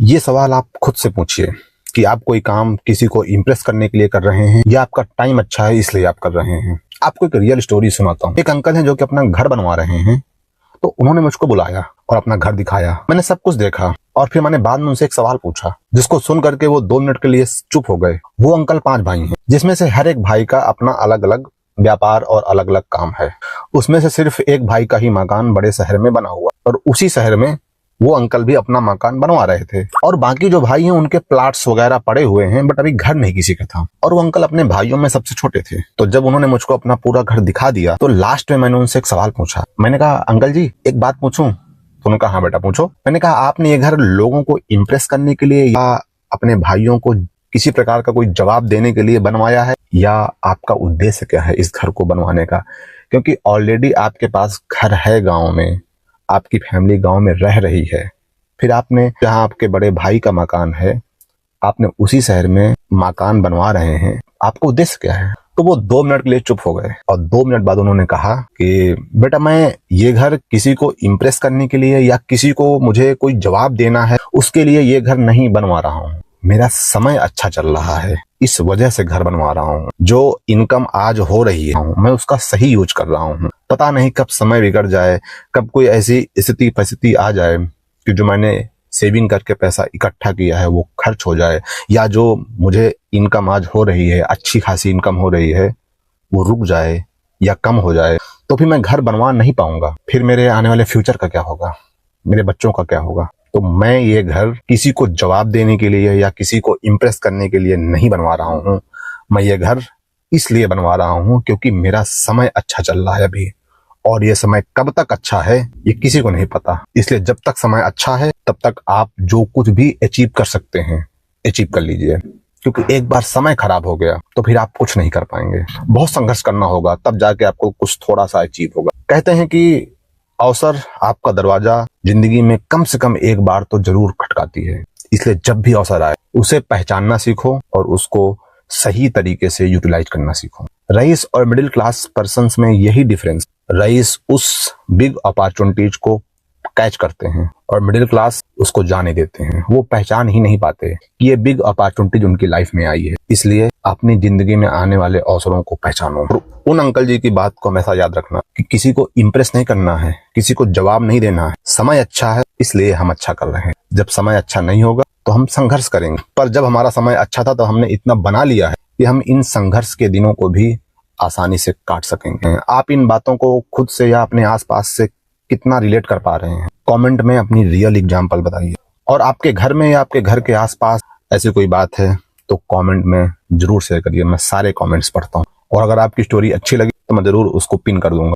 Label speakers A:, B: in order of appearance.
A: ये सवाल आप खुद से पूछिए कि आप कोई काम किसी को इम्प्रेस करने के लिए कर रहे हैं या आपका टाइम अच्छा है इसलिए आप कर रहे हैं। आपको एक रियल स्टोरी सुनाता हूँ। एक अंकल हैं जो कि अपना घर बनवा रहे हैं, तो उन्होंने मुझको बुलाया और अपना घर दिखाया। मैंने सब कुछ देखा और फिर मैंने बाद में उनसे एक सवाल पूछा, जिसको सुन करके वो 2 मिनट के लिए चुप हो गए। वो अंकल 5 भाई हैं, जिसमें से हर एक भाई का अपना अलग अलग व्यापार और अलग अलग काम है। उसमें से सिर्फ एक भाई का ही मकान बड़े शहर में बना हुआ, और उसी शहर में वो अंकल भी अपना मकान बनवा रहे थे। और बाकी जो भाई हैं उनके प्लाट्स वगैरह पड़े हुए हैं, बट अभी घर नहीं किसी का था। और वो अंकल अपने भाइयों में सबसे छोटे थे। तो जब उन्होंने मुझको अपना पूरा घर दिखा दिया, तो लास्ट में मैंने उनसे एक सवाल पूछा। मैंने कहा, अंकल जी एक बात पूछूं? तो उन्होंने कहा, हाँ बेटा पूछो। मैंने कहा, आपने ये घर लोगों को इम्प्रेस करने के लिए या अपने भाइयों को किसी प्रकार का कोई जवाब देने के लिए बनवाया है, या आपका उद्देश्य क्या है इस घर को बनवाने का? क्योंकि ऑलरेडी आपके पास घर है गाँव में, आपकी फैमिली गांव में रह रही है। फिर आपने जहां आपके बड़े भाई का मकान है, आपने उसी शहर में मकान बनवा रहे हैं। आपका उद्देश्य क्या है? तो वो 2 मिनट के लिए चुप हो गए और 2 मिनट बाद उन्होंने कहा कि बेटा, मैं ये घर किसी को इम्प्रेस करने के लिए या किसी को मुझे कोई जवाब देना है उसके लिए ये घर नहीं बनवा रहा हूँ। मेरा समय अच्छा चल रहा है, इस वजह से घर बनवा रहा हूँ। जो इनकम आज हो रही है मैं उसका सही यूज कर रहा हूँ। पता नहीं कब समय बिगड़ जाए, कब कोई ऐसी स्थिति परिस्थिति आ जाए कि जो मैंने सेविंग करके पैसा इकट्ठा किया है वो खर्च हो जाए, या जो मुझे इनकम आज हो रही है, अच्छी खासी इनकम हो रही है, वो रुक जाए या कम हो जाए, तो फिर मैं घर बनवा नहीं पाऊंगा। फिर मेरे आने वाले फ्यूचर का क्या होगा, मेरे बच्चों का क्या होगा? तो मैं ये घर किसी को जवाब देने के लिए या किसी को इम्प्रेस करने के लिए नहीं बनवा रहा हूँ। मैं ये घर इसलिए बनवा रहा हूँ क्योंकि मेरा समय अच्छा चल रहा है अभी, और ये समय कब तक अच्छा है ये किसी को नहीं पता। इसलिए जब तक समय अच्छा है तब तक आप जो कुछ भी अचीव कर सकते हैं अचीव कर लीजिए, क्योंकि एक बार समय खराब हो गया तो फिर आप कुछ नहीं कर पाएंगे। बहुत संघर्ष करना होगा, तब जाके आपको कुछ थोड़ा सा अचीव होगा। कहते हैं कि अवसर आपका दरवाजा जिंदगी में कम से कम एक बार तो जरूर खटकाती है। इसलिए जब भी अवसर आए उसे पहचानना सीखो और उसको सही तरीके से यूटिलाइज करना सीखो। रईस और मिडिल क्लास पर्सन्स में यही डिफरेंस। रईस उस बिग अपॉर्चुनिटीज को कैच करते हैं और मिडिल क्लास उसको जाने देते हैं। वो पहचान ही नहीं पाते कि ये बिग अपॉर्चुनिटीज उनकी लाइफ में आई है। इसलिए अपनी जिंदगी में आने वाले अवसरों को पहचानो। और उन अंकल जी की बात को हमेशा याद रखना कि किसी को इम्प्रेस नहीं करना है, किसी को जवाब नहीं देना है। समय अच्छा है इसलिए हम अच्छा कर रहे हैं। जब समय अच्छा नहीं होगा तो हम संघर्ष करेंगे, पर जब हमारा समय अच्छा था तो हमने इतना बना लिया है कि हम इन संघर्ष के दिनों को भी आसानी से काट सकेंगे। आप इन बातों को खुद से या अपने आसपास से कितना रिलेट कर पा रहे हैं? कमेंट में अपनी रियल एग्जांपल बताइए। और आपके घर में या आपके घर के आसपास ऐसी कोई बात है तो कमेंट में जरूर शेयर करिए। मैं सारे कमेंट्स पढ़ता हूँ, और अगर आपकी स्टोरी अच्छी लगी तो मैं जरूर उसको पिन कर दूंगा।